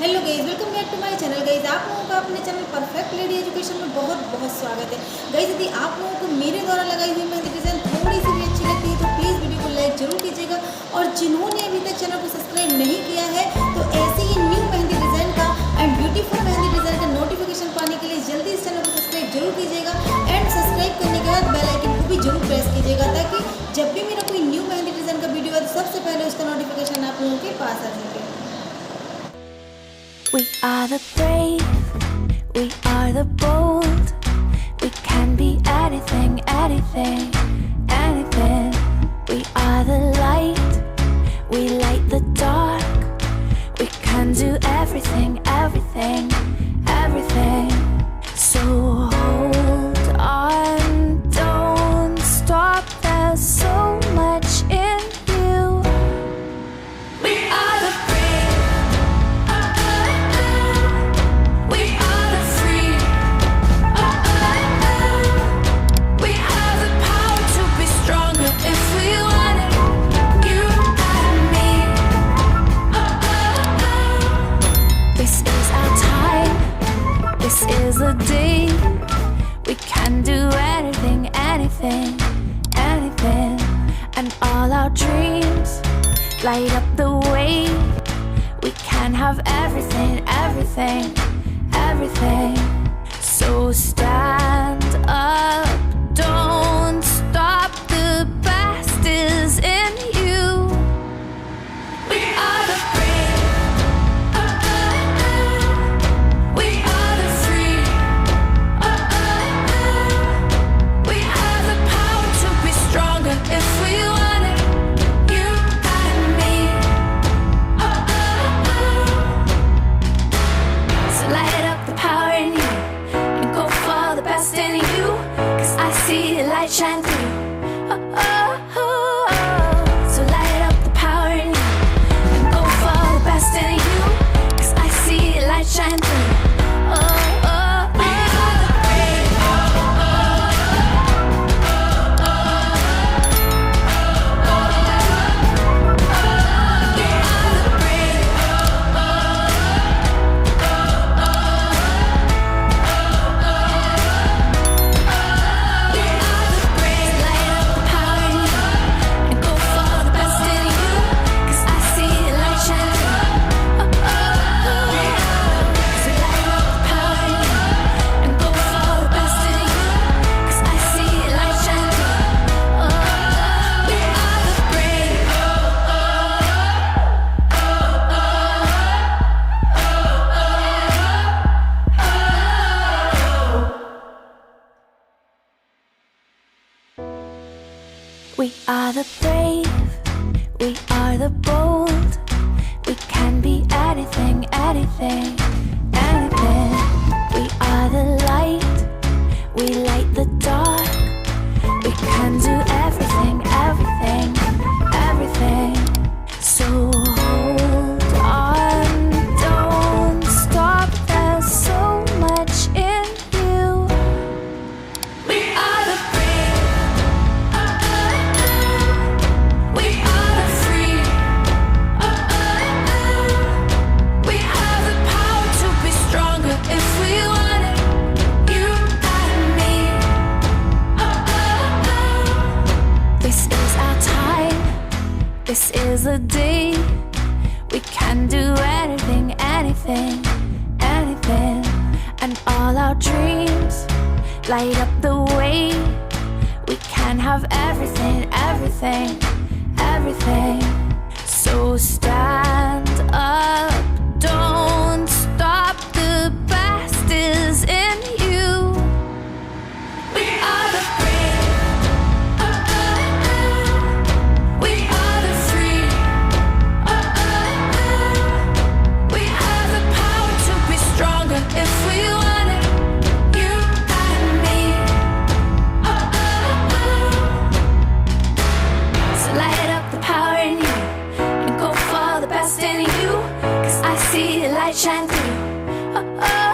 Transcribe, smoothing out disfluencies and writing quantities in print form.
Hello guys, welcome back to my channel. Guys, आप लोगों का अपने चैनल परफेक्ट लेडी एजुकेशन में बहुत बहुत स्वागत है। गाइज, यदि आप लोगों को मेरे द्वारा लगाई हुई मेहंदी डिज़ाइन थोड़ी सी भी अच्छी लगती है तो प्लीज़ वीडियो को लाइक जरूर कीजिएगा। और जिन्होंने अभी तक चैनल को सब्सक्राइब नहीं किया है तो ऐसे ही न्यू मेहंदी डिज़ाइन का एंड ब्यूटीफुल मेहंदी डिज़ाइन का नोटिफिकेशन पाने के लिए जल्दी इस चैनल को सब्सक्राइब जरूर कीजिएगा। एंड सब्सक्राइब करने के बाद बेल आइकन को भी जरूर प्रेस कीजिएगा ताकि जब भी मेरा कोई न्यू मेहंदी डिज़ाइन का वीडियो है तो सबसे पहले उसका नोटिफिकेशन आप लोगों के पास आ सके। We are the brave, we are the bold. We can be anything, anything, anything. We are the light, we light the dark. We can do everything, everything, everything. So hold on, don't stop, there's so much in you. We are the a day we can do anything, anything, anything, and all our dreams light up the way. We can have everything, everything, everything. So stand up, don't stop, the best is in you. We are the shine through. Oh, oh, oh. So light up the power in you and go for the best in you, 'cause I see a light shine through. Oh, oh, oh. We are the brave. We are the brave, we are the bold. We can be anything, anything, anything. We are the light, we light the dark. We can do everything, everything, everything. So hold on, don't stop, there's so much in you. We are the This is a day we can do anything, anything, anything, and all our dreams light up the way. We can have everything, everything, everything. So stand up, don't stop, the best is in you. We are the if we want it, you and me. So light up the power in you and go for the best in you, 'cause I see the light shine through. Oh, oh.